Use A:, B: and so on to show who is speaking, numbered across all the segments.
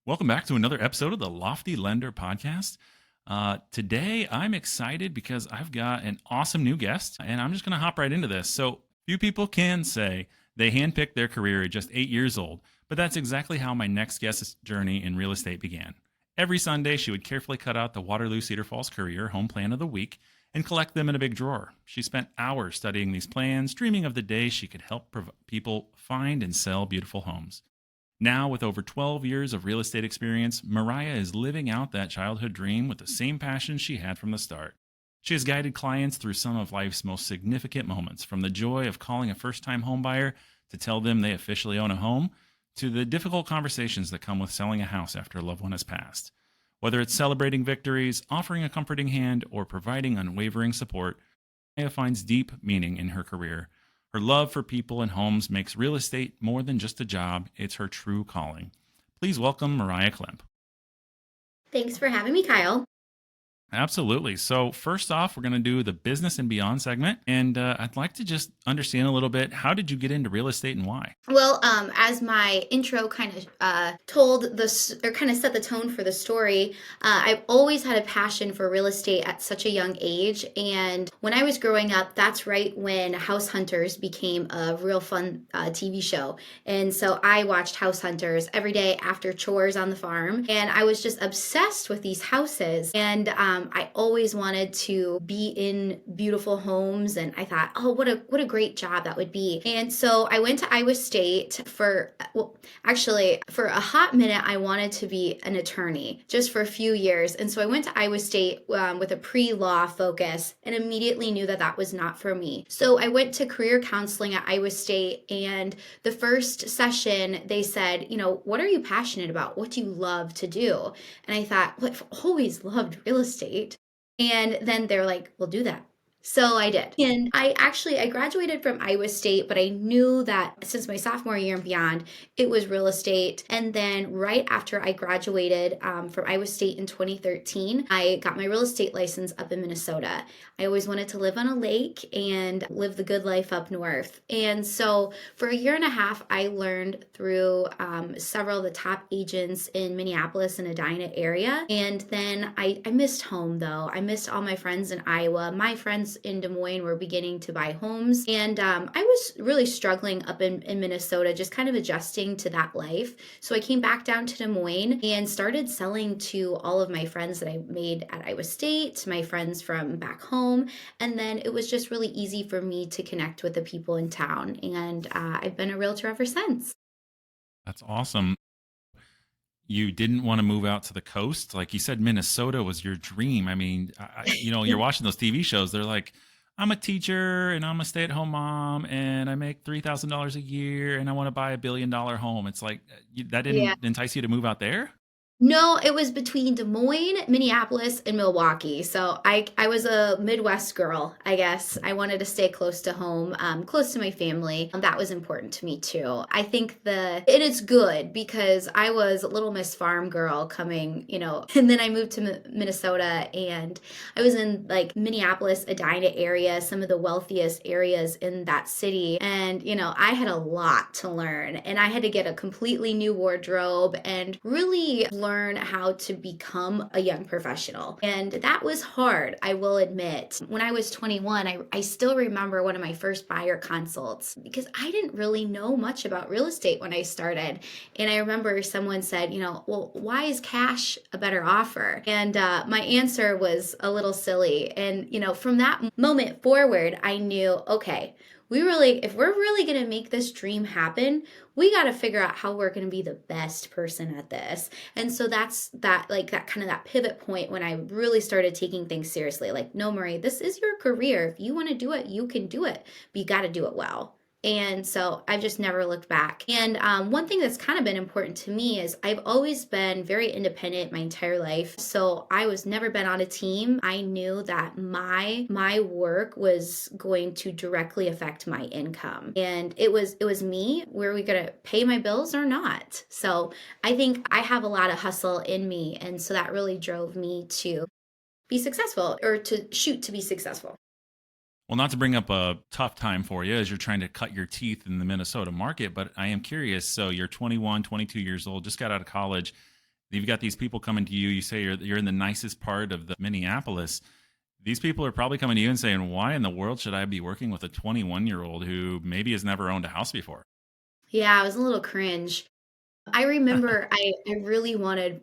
A: Welcome back to another episode of the Lofty Lender Podcast. Today, I'm excited because I've got an awesome new guest, and I'm just going to hop right into this. So, few people can say they handpicked their career at just 8 years old, but that's exactly how my next guest's journey in real estate began. Every Sunday, she would carefully cut out the Waterloo Cedar Falls Courier home plan of the week and collect them in a big drawer. She spent hours studying these plans, dreaming of the day she could help people find and sell beautiful homes. Now, with over 12 years of real estate experience, Mariah is living out that childhood dream with the same passion she had from the start. She has guided clients through some of life's most significant moments, from the joy of calling a first-time homebuyer to tell them they officially own a home, to the difficult conversations that come with selling a house after a loved one has passed. Whether it's celebrating victories, offering a comforting hand, or providing unwavering support, Mariah finds deep meaning in her career. Her love for people and homes makes real estate more than just a job, it's her true calling. Please welcome Mariah Klemp.
B: Thanks for having me, Kyle.
A: Absolutely. So first off, we're going to do the business and beyond segment. And I'd like to just understand a little bit, how did you get into real estate and why?
B: Well, as my intro kind of told this, or kind of set the tone for the story, I've always had a passion for real estate at such a young age. And when I was growing up, that's right when House Hunters became a real fun TV show. And so I watched House Hunters every day after chores on the farm. And I was just obsessed with these houses. And I always wanted to be in beautiful homes, and I thought, oh, what a great job that would be. And so I went to Iowa State for a hot minute. I wanted to be an attorney just for a few years, and so I went to Iowa State with a pre-law focus, and immediately knew that that was not for me. So I went to career counseling at Iowa State, and the first session they said, what are you passionate about? What do you love to do? And I thought, well, I've always loved real estate. And then they're like, well, do that. So I did. And I graduated from Iowa State, but I knew that since my sophomore year and beyond, it was real estate. And then right after I graduated from Iowa State in 2013, I got my real estate license up in Minnesota. I always wanted to live on a lake and live the good life up north. And so for a year and a half, I learned through several of the top agents in Minneapolis and Edina area. And then I missed home, though. I missed all my friends in Iowa. My friends in Des Moines were beginning to buy homes. And I was really struggling up in Minnesota, just kind of adjusting to that life. So I came back down to Des Moines and started selling to all of my friends that I made at Iowa State, my friends from back home. And then it was just really easy for me to connect with the people in town. And I've been a realtor ever since.
A: That's awesome. You didn't want to move out to the coast? Like you said, Minnesota was your dream. I mean, you're watching those TV shows. They're like, I'm a teacher and I'm a stay-at-home mom and I make $3,000 a year and I want to buy $1 billion home. It's like, that didn't entice you to move out there?
B: No, it was between Des Moines, Minneapolis, and Milwaukee. So I was a Midwest girl, I guess. I wanted to stay close to home, close to my family. That was important to me too. I think it is good because I was a little Miss Farm girl coming, and then I moved to Minnesota, and I was in like Minneapolis, Edina area, some of the wealthiest areas in that city. And, I had a lot to learn, and I had to get a completely new wardrobe and really learn how to become a young professional. And that was hard, I will admit. When I was 21, I still remember one of my first buyer consults because I didn't really know much about real estate when I started. And I remember someone said, well, why is cash a better offer? And my answer was a little silly. And, from that moment forward, I knew, okay, if we're really going to make this dream happen, we got to figure out how we're going to be the best person at this. And so that's that pivot point when I really started taking things seriously. Like, no, Marie, this is your career. If you want to do it, you can do it, but you got to do it well. And so I've just never looked back. And one thing that's kind of been important to me is I've always been very independent my entire life. So I was never been on a team. I knew that my work was going to directly affect my income. And it was me. Were we going to pay my bills or not? So I think I have a lot of hustle in me. And so that really drove me to be successful, or to shoot to be successful.
A: Well, not to bring up a tough time for you as you're trying to cut your teeth in the Minnesota market, but I am curious. So you're 21, 22 years old, just got out of college. You've got these people coming to you. You say you're in the nicest part of the Minneapolis. These people are probably coming to you and saying, "Why in the world should I be working with a 21-year-old who maybe has never owned a house before?"
B: Yeah, I was a little cringe. I remember I really wanted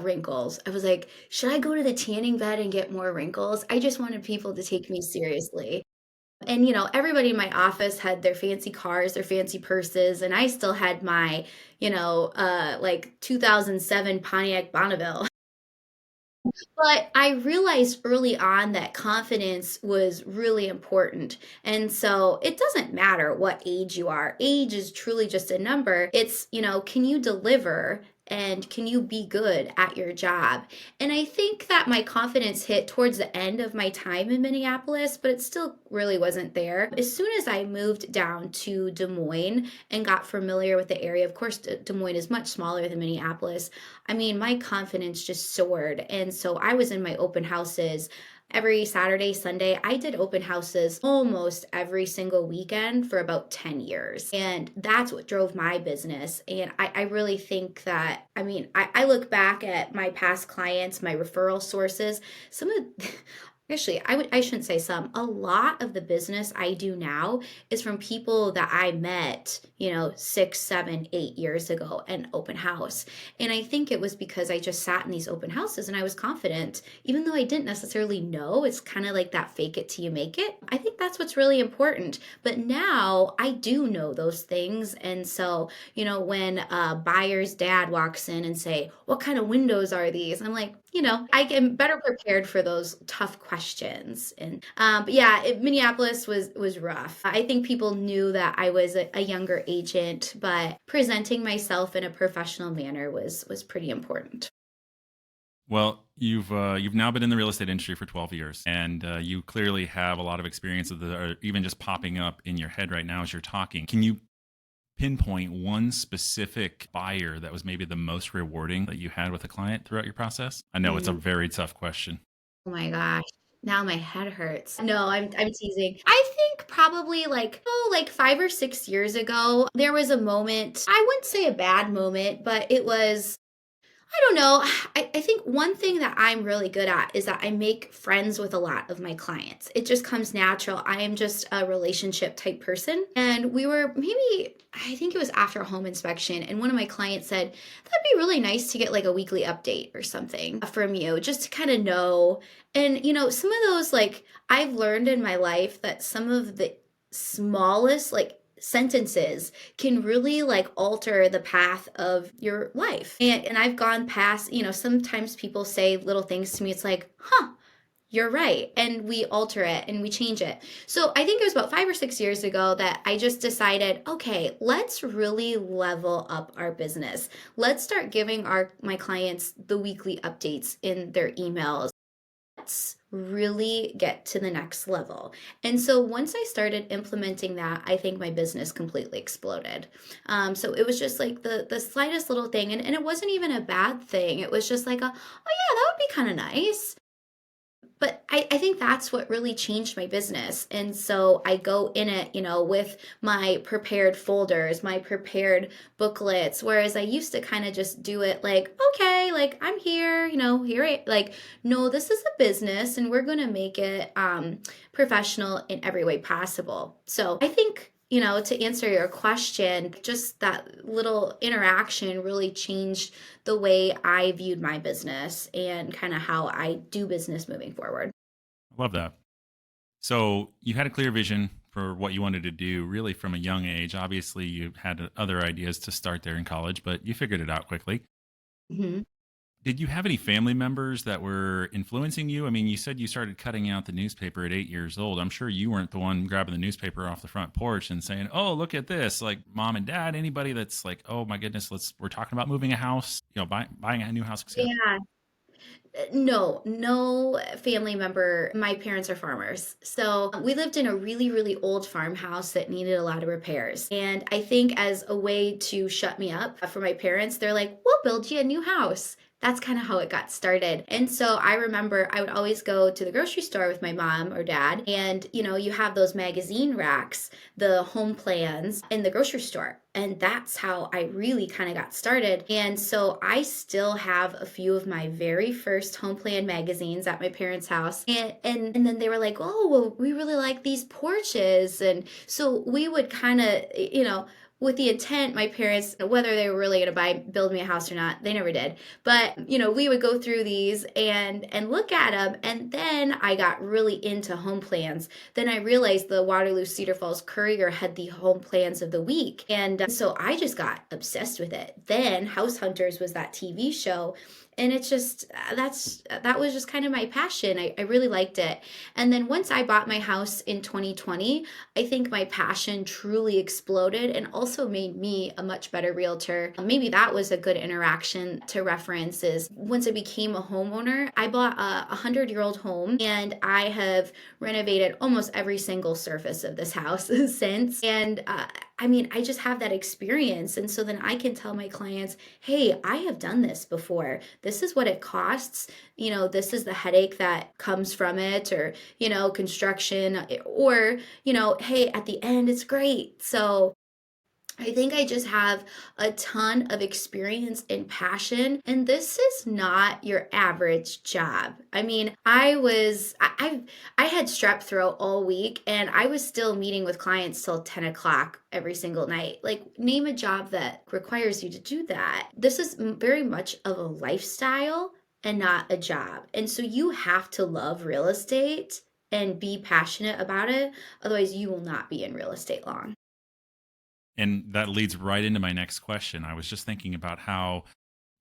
B: wrinkles. I was like, should I go to the tanning bed and get more wrinkles? I just wanted people to take me seriously. And everybody in my office had their fancy cars, their fancy purses, and I still had my, like 2007 Pontiac Bonneville. But I realized early on that confidence was really important. And so it doesn't matter what age you are. Age is truly just a number. It's, can you deliver and can you be good at your job? And I think that my confidence hit towards the end of my time in Minneapolis, but it still really wasn't there. As soon as I moved down to Des Moines and got familiar with the area, of course, Des Moines is much smaller than Minneapolis. I mean, my confidence just soared. And so I was in my open houses every Saturday, Sunday. I did open houses almost every single weekend for about 10 years. And that's what drove my business. And I really think that, I mean, I look back at my past clients, my referral sources, some of actually, I shouldn't say some. A lot of the business I do now is from people that I met, 6, 7, 8 years ago at an open house. And I think it was because I just sat in these open houses and I was confident, even though I didn't necessarily know. It's kind of like that fake it till you make it. I think that's what's really important. But now I do know those things. And so, when a buyer's dad walks in and say, what kind of windows are these? I'm like, I am better prepared for those tough questions. And but yeah, Minneapolis was rough. I think people knew that I was a younger agent, but presenting myself in a professional manner was pretty important.
A: Well, you've now been in the real estate industry for 12 years, and you clearly have a lot of experience that are even just popping up in your head right now as you're talking. Can you pinpoint one specific buyer that was maybe the most rewarding that you had with a client throughout your process? I know it's a
B: Mm.
A: very tough question.
B: Oh my gosh. Now my head hurts. No, I'm teasing. I think probably like 5 or 6 years ago, there was a moment. I wouldn't say a bad moment, but it was I don't know. I think one thing that I'm really good at is that I make friends with a lot of my clients. It just comes natural. I am just a relationship type person. And we were maybe, I think it was after a home inspection, and one of my clients said, that'd be really nice to get like a weekly update or something from you, just to kind of know. And, some of those, like, I've learned in my life that some of the smallest, like, sentences can really like alter the path of your life. And I've gone past, sometimes people say little things to me. It's like, huh, you're right. And we alter it and we change it. So I think it was about 5 or 6 years ago that I just decided, okay, let's really level up our business. Let's start giving my clients the weekly updates in their emails. Let's really get to the next level. And so once I started implementing that, I think my business completely exploded. So it was just like the slightest little thing, and it wasn't even a bad thing. It was just like oh yeah, that would be kind of nice. But I think that's what really changed my business. And so I go in it, with my prepared folders, my prepared booklets, whereas I used to kind of just do it like, okay, like I'm here, here like, no, this is a business and we're going to make it professional in every way possible. So I think, to answer your question, just that little interaction really changed the way I viewed my business and kind of how I do business moving forward.
A: I love that. So you had a clear vision for what you wanted to do really from a young age. Obviously, you had other ideas to start there in college, but you figured it out quickly.
B: Mhm.
A: Did you have any family members that were influencing you? I mean, you said you started cutting out the newspaper at 8 years old. I'm sure you weren't the one grabbing the newspaper off the front porch and saying, "Oh, look at this!" Like mom and dad, anybody that's like, "Oh my goodness, we're talking about moving a house, buying a new house." Etc.
B: Yeah. No, no family member. My parents are farmers. So we lived in a really, really old farmhouse that needed a lot of repairs. And I think as a way to shut me up for my parents, they're like, we'll build you a new house. that's kind of how it got started. And so I remember I would always go to the grocery store with my mom or dad, and you have those magazine racks, the home plans in the grocery store. And that's how I really kind of got started. And so I still have a few of my very first home plan magazines at my parents' house. And then they were like, "Oh, well, we really like these porches." And so we would kind of, with the intent, my parents, whether they were really going to build me a house or not, they never did. But we would go through these and look at them, and then I got really into home plans. Then I realized the Waterloo Cedar Falls Courier had the home plans of the week, and so I just got obsessed with it. Then House Hunters was that TV show, and it's just that was just kind of my passion. I really liked it. And then once I bought my house in 2020, I think my passion truly exploded and also made me a much better realtor. Maybe that was a good interaction to reference. Is once I became a homeowner, I bought a 100-year-old home, and I have renovated almost every single surface of this house since. And I just have that experience. And so then I can tell my clients, hey, I have done this before. This is what it costs. This is the headache that comes from it, or, construction, or, hey, at the end, it's great. So I think I just have a ton of experience and passion, and this is not your average job. I had strep throat all week, and I was still meeting with clients till 10 o'clock every single night. Like, name a job that requires you to do that. This is very much of a lifestyle and not a job. And so you have to love real estate and be passionate about it. Otherwise, you will not be in real estate long.
A: And that leads right into my next question. I was just thinking about how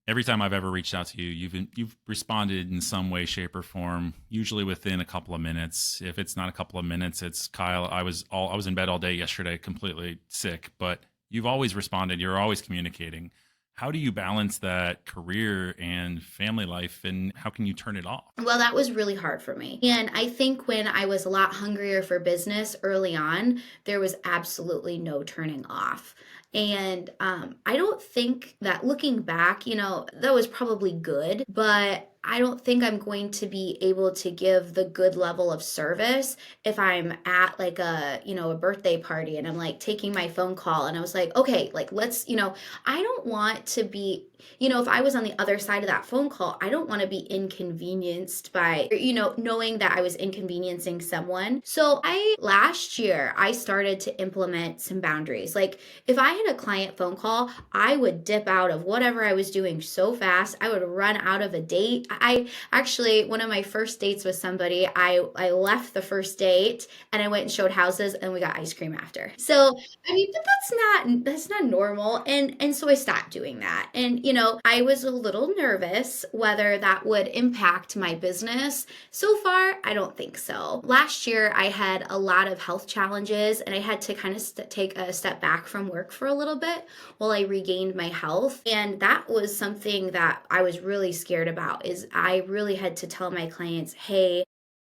A: every time I've ever reached out to you, you've responded in some way, shape, or form. Usually within a couple of minutes. If it's not a couple of minutes, it's Kyle. I was in bed all day yesterday, completely sick. But you've always responded. You're always communicating. How do you balance that career and family life, and how can you turn it off?
B: Well, that was really hard for me. And I think when I was a lot hungrier for business early on, there was absolutely no turning off. And I don't think that, looking back, that was probably good, but I don't think I'm going to be able to give the good level of service if I'm at like a birthday party, and I'm like taking my phone call, and I was like, okay, like I don't want to be, if I was on the other side of that phone call, I don't want to be inconvenienced by, knowing that I was inconveniencing someone. So last year, I started to implement some boundaries. Like, if I had a client phone call, I would dip out of whatever I was doing so fast. I would run out of a date. I actually, one of my first dates with somebody, I left the first date and I went and showed houses, and we got ice cream after. So, but that's not normal. And so I stopped doing that. And, I was a little nervous whether that would impact my business. So far, I don't think so. Last year, I had a lot of health challenges, and I had to kind of take a step back from work for a little bit while I regained my health. And that was something that I was really scared about. Is I really had to tell my clients, hey,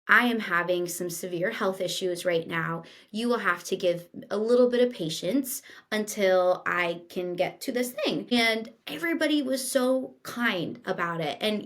B: I am having some severe health issues right now. You will have to give a little bit of patience until I can get to this thing. And everybody was so kind about it. And,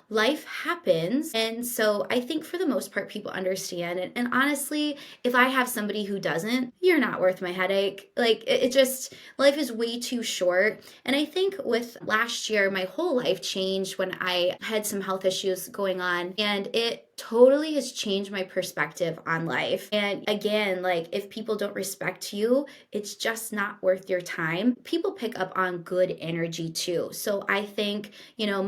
B: life happens. And so I think for the most part, people understand. And honestly, if I have somebody who doesn't, you're not worth my headache. Like, it just, life is way too short. And I think with last year, my whole life changed when I had some health issues going on. And it totally has changed my perspective on life. And again, like, if people don't respect you, it's just not worth your time. People pick up on good energy too. So I think,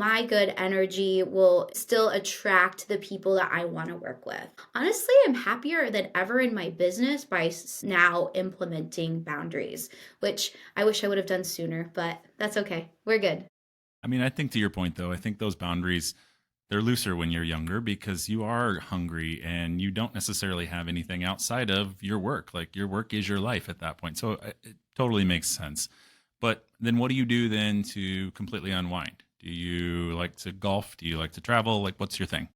B: my good energy will still attract the people that I want to work with. Honestly, I'm happier than ever in my business by now implementing boundaries, which I wish I would have done sooner, but that's okay. We're good.
A: I think to your point, though, I think those boundaries, they're looser when you're younger because you are hungry and you don't necessarily have anything outside of your work. Like, your work is your life at that point. So it totally makes sense. But then what do you do then to completely unwind? Do you like to golf? Do you like to travel? Like, what's your thing?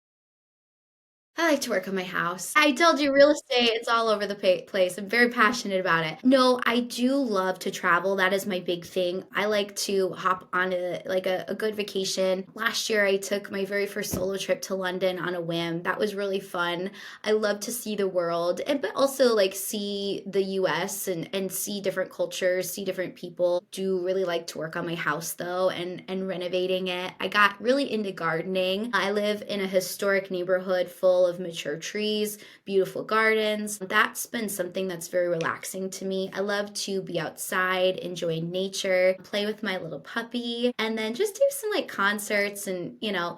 B: I like to work on my house. I told you real estate, it's all over the place. I'm very passionate about it. No, I do love to travel. That is my big thing. I like to hop on a good vacation. Last year, I took my very first solo trip to London on a whim. That was really fun. I love to see the world, but also like see the US and see different cultures, see different people. Do really like to work on my house though and renovating it. I got really into gardening. I live in a historic neighborhood full of mature trees, beautiful gardens. That's been something that's very relaxing to me. I love to be outside, enjoy nature, play with my little puppy, and then just do some like concerts and,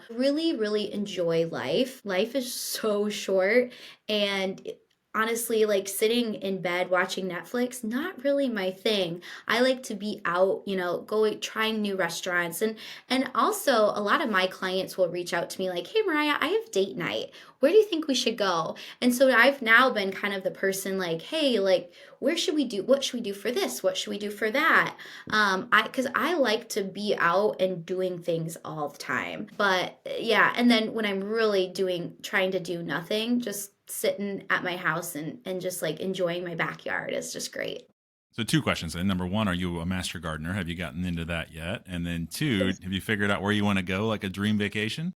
B: really, really enjoy life. Life is so short and honestly, like sitting in bed watching Netflix, not really my thing. I like to be out, going trying new restaurants and also a lot of my clients will reach out to me like, "Hey Mariah, I have date night. Where do you think we should go?" And so I've now been kind of the person like, "Hey, like where should we do? What should we do for this? What should we do for that?" Because I like to be out and doing things all the time. But yeah, and then when I'm really trying to do nothing, just sitting at my house and just like enjoying my backyard is just great.
A: So two questions. And number one, are you a master gardener? Have you gotten into that yet? And then two, have you figured out where you want to go, like a dream vacation?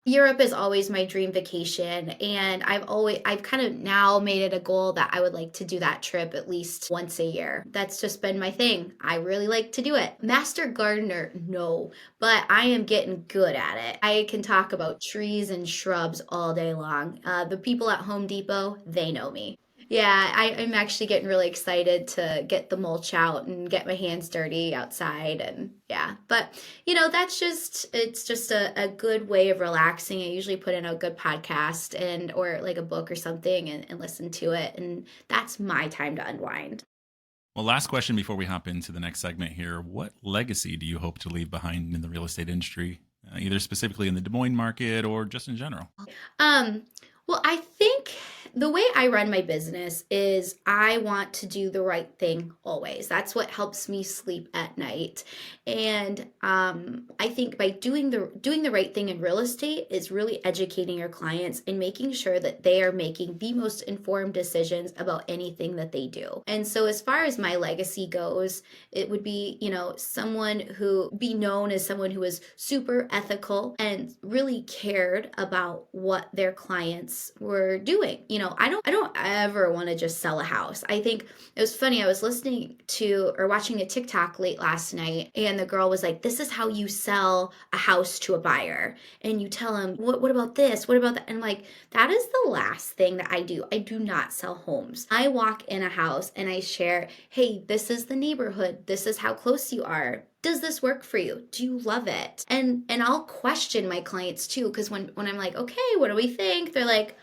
B: Europe is always my dream vacation, and I've kind of now made it a goal that I would like to do that trip at least once a year. That's just been my thing. I really like to do it. Master gardener, no, but I am getting good at it. I can talk about trees and shrubs all day long. The people at Home Depot, they know me. Yeah, I'm actually getting really excited to get the mulch out and get my hands dirty outside and yeah. But it's just a good way of relaxing. I usually put in a good podcast and or like a book or something and listen to it. And that's my time to unwind.
A: Well, last question before we hop into the next segment here. What legacy do you hope to leave behind in the real estate industry, either specifically in the Des Moines market or just in general?
B: Um, well, I think the way I run my business is I want to do the right thing always. That's what helps me sleep at night. And I think by doing the right thing in real estate is really educating your clients and making sure that they are making the most informed decisions about anything that they do. And so as far as my legacy goes, it would be, someone who be known as someone who is super ethical and really cared about what their clients were doing. I don't ever want to just sell a house. I think it was funny. I was listening to or watching a TikTok late last night, and the girl was like, "This is how you sell a house to a buyer." And you tell them, "What about this? What about that?" And I'm like, that is the last thing that I do. I do not sell homes. I walk in a house and I share, "Hey, this is the neighborhood. This is how close you are. Does this work for you? Do you love it?" And I'll question my clients too, because when I'm like, "Okay, what do we think?" They're like,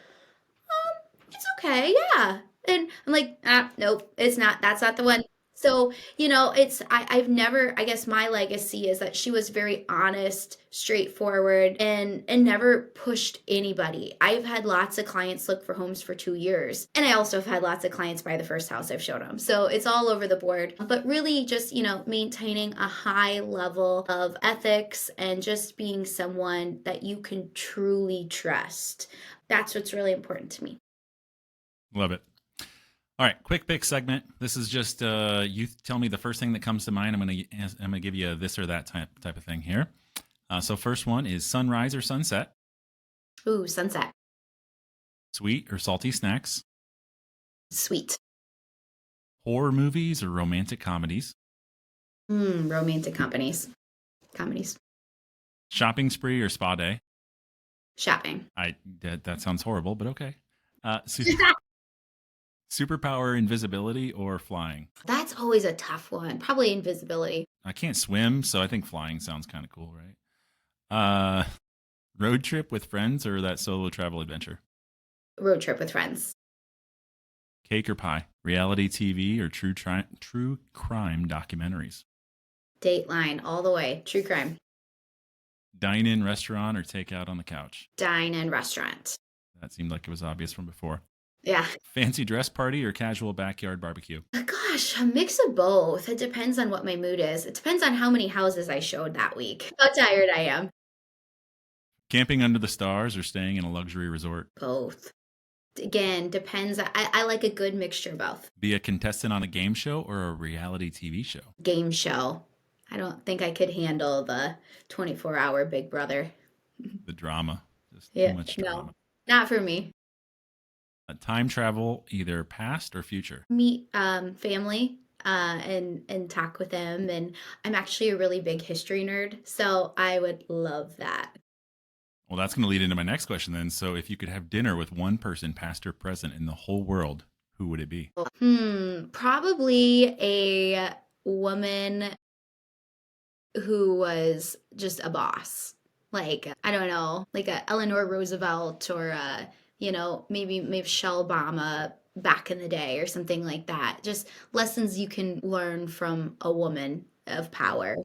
B: "It's okay, yeah." And I'm like, nope, it's not. That's not the one. So, I've never, I guess my legacy is that she was very honest, straightforward, and never pushed anybody. I've had lots of clients look for homes for 2 years. And I also have had lots of clients buy the first house I've showed them. So it's all over the board. But really just, maintaining a high level of ethics and just being someone that you can truly trust. That's what's really important to me.
A: Love it. All right, quick pick segment. This is just you tell me the first thing that comes to mind. I'm gonna give you a this or that type of thing here. So first one is sunrise or sunset,
B: Ooh, sunset.
A: sweet or salty snacks,
B: Sweet.
A: horror movies or romantic comedies,
B: Romantic companies. Comedies.
A: shopping spree or spa day.
B: Shopping.
A: That sounds horrible, but okay. Superpower invisibility or flying.
B: That's always a tough one. Probably invisibility.
A: I can't swim, so I think flying sounds kind of cool, right? Uh, road trip with friends or that solo travel adventure.
B: Road trip with friends.
A: Cake or pie. Reality TV or true crime documentaries.
B: Dateline all the way. True crime.
A: Dine in restaurant or take out on the couch.
B: Dine in restaurant.
A: That seemed like it was obvious from before.
B: Yeah.
A: Fancy dress party or casual backyard barbecue.
B: Gosh, a mix of both. It depends on what my mood is. It depends on how many houses I showed that week. How tired I am.
A: Camping under the stars or staying in a luxury resort?
B: Both. Again, depends. I like a good mixture of both.
A: Be a contestant on a game show or a reality TV show?
B: Game show. I don't think I could handle the 24-hour Big Brother.
A: The drama. Just too
B: Yeah,
A: much
B: no,
A: drama.
B: not for me.
A: Time travel, either past or future?
B: Meet family and talk with them. And I'm actually a really big history nerd, so I would love that.
A: Well, that's going to lead into my next question then. So, if you could have dinner with one person, past or present, in the whole world, who would it be?
B: Probably a woman who was just a boss. Like, I don't know, like a Eleanor Roosevelt or maybe Michelle Obama back in the day or something like that. Just lessons you can learn from a woman of power.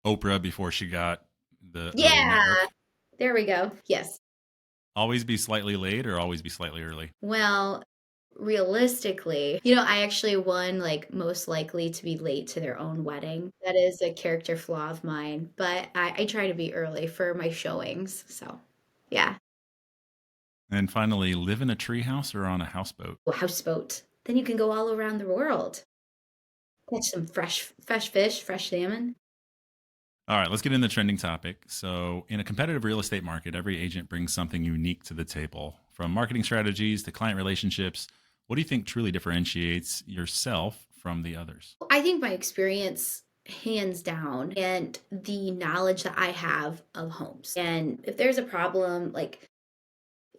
A: Oprah before she got the little
B: Yeah,
A: network.
B: there we go. Yes.
A: Always be slightly late or always be slightly early?
B: Well, realistically, I actually won like most likely to be late to their own wedding. That is a character flaw of mine, but I try to be early for my showings. So, yeah.
A: And finally, live in a treehouse or on a houseboat?
B: Well, houseboat. Then you can go all around the world. Catch some fresh fish, fresh salmon.
A: All right, let's get into the trending topic. So, in a competitive real estate market, every agent brings something unique to the table, from marketing strategies to client relationships. What do you think truly differentiates yourself from the others?
B: I think my experience, hands down, and the knowledge that I have of homes. And if there's a problem, like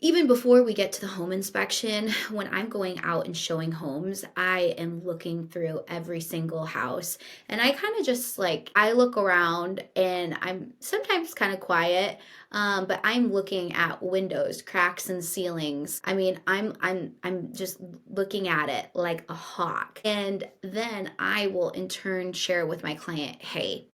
B: even before we get to the home inspection, when I'm going out and showing homes, I am looking through every single house. And I kind of just like, I look around and I'm sometimes kind of quiet, but I'm looking at windows, cracks, and ceilings. I mean, I'm just looking at it like a hawk. And then I will in turn share with my client, hey,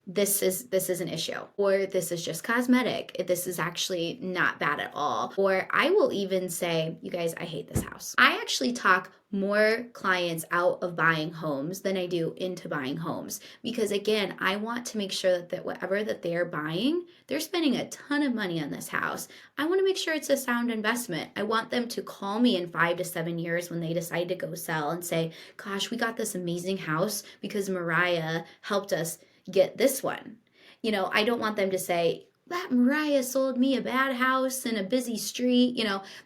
B: this is an issue, or this is just cosmetic, this is actually not bad at all. Or I will even say, you guys, I hate this house. I actually talk more clients out of buying homes than I do into buying homes, because again, I want to make sure that whatever that they're buying, they're spending a ton of money on this house. I want to make sure it's a sound investment. I want them to call me in 5 to 7 years when they decide to go sell and say, gosh, we got this amazing house because Mariah helped us get this one. I don't want them to say, that Mariah sold me a bad house in a busy street.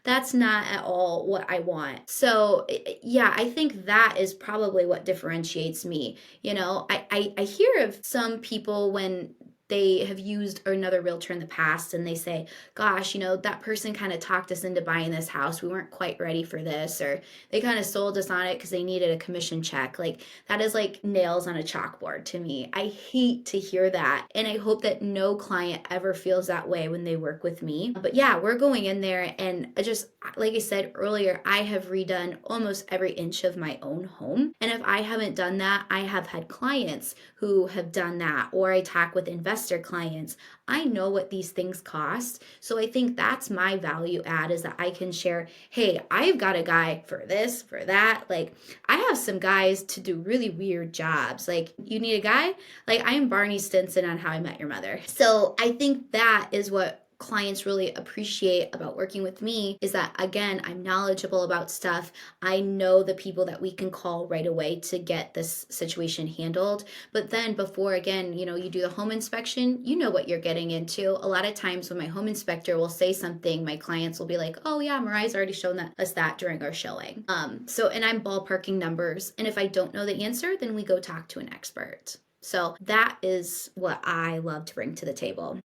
B: That's not at all what I want. So yeah, I think that is probably what differentiates me. I hear of some people when they have used another realtor in the past and they say, gosh, that person kind of talked us into buying this house. We weren't quite ready for this, or they kind of sold us on it because they needed a commission check. Like, that is like nails on a chalkboard to me. I hate to hear that. And I hope that no client ever feels that way when they work with me. But yeah, we're going in there and just, like I said earlier, I have redone almost every inch of my own home. And if I haven't done that, I have had clients who have done that, or I talk with investor clients. I know what these things cost. So I think that's my value add, is that I can share, hey, I've got a guy for this, for that. Like, I have some guys to do really weird jobs. Like, you need a guy? Like, I am Barney Stinson on How I Met Your Mother. So I think that is what clients really appreciate about working with me, is that, again, I'm knowledgeable about stuff. I know the people that we can call right away to get this situation handled. But then before, again, you do the home inspection, you know what you're getting into. A lot of times when my home inspector will say something, my clients will be like, oh yeah, Mariah's already shown us that during our showing. And I'm ballparking numbers. And if I don't know the answer, then we go talk to an expert. So that is what I love to bring to the table.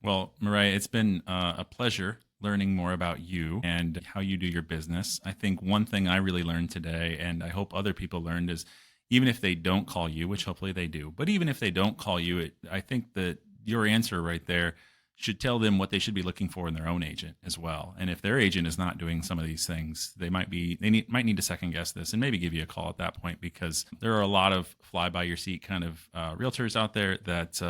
A: Well, Mariah, it's been a pleasure learning more about you and how you do your business. I think one thing I really learned today, and I hope other people learned, is even if they don't call you, which hopefully they do, but even if they don't call you, I think that your answer right there should tell them what they should be looking for in their own agent as well. And if their agent is not doing some of these things, they might need to second guess this and maybe give you a call at that point, because there are a lot of fly by your seat kind of realtors out there that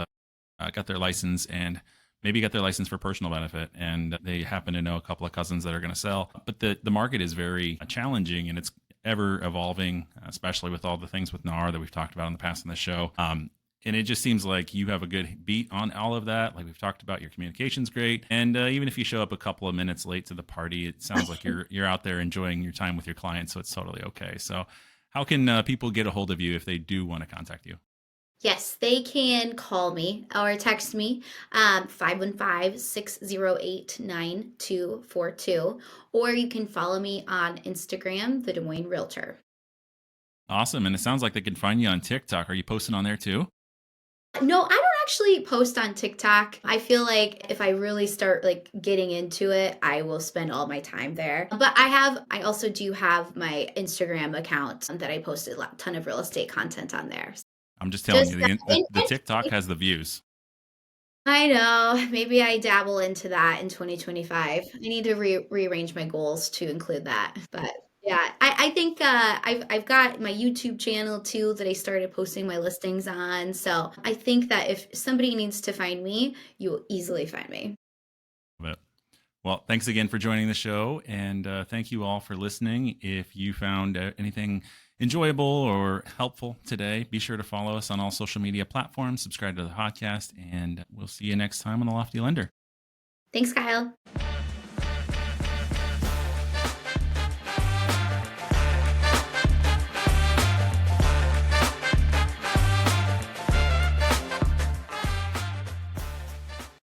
A: got their license and maybe got their license for personal benefit, and they happen to know a couple of cousins that are going to sell. But the market is very challenging, and it's ever evolving, especially with all the things with NAR that we've talked about in the past on the show. And it just seems like you have a good beat on all of that. Like we've talked about, your communication's great, and even if you show up a couple of minutes late to the party, it sounds like you're out there enjoying your time with your clients, so it's totally okay. So, how can people get a hold of you if they do want to contact you?
B: Yes, they can call me or text me, 515-608-9242, or you can follow me on Instagram, The Des Moines Realtor.
A: Awesome, and it sounds like they can find you on TikTok. Are you posting on there too?
B: No, I don't actually post on TikTok. I feel like if I really start like getting into it, I will spend all my time there. But I also do have my Instagram account that I posted a ton of real estate content on there.
A: I'm just telling you,
B: Just
A: the TikTok has the views.
B: I know. Maybe I dabble into that in 2025. I need to rearrange my goals to include that. But yeah, I think I've got my YouTube channel too that I started posting my listings on. So I think that if somebody needs to find me, you will easily find me.
A: But well, thanks again for joining the show, and thank you all for listening. If you found anything enjoyable or helpful today, be sure to follow us on all social media platforms, subscribe to the podcast, and we'll see you next time on The Lofty Lender.
B: Thanks, Kyle.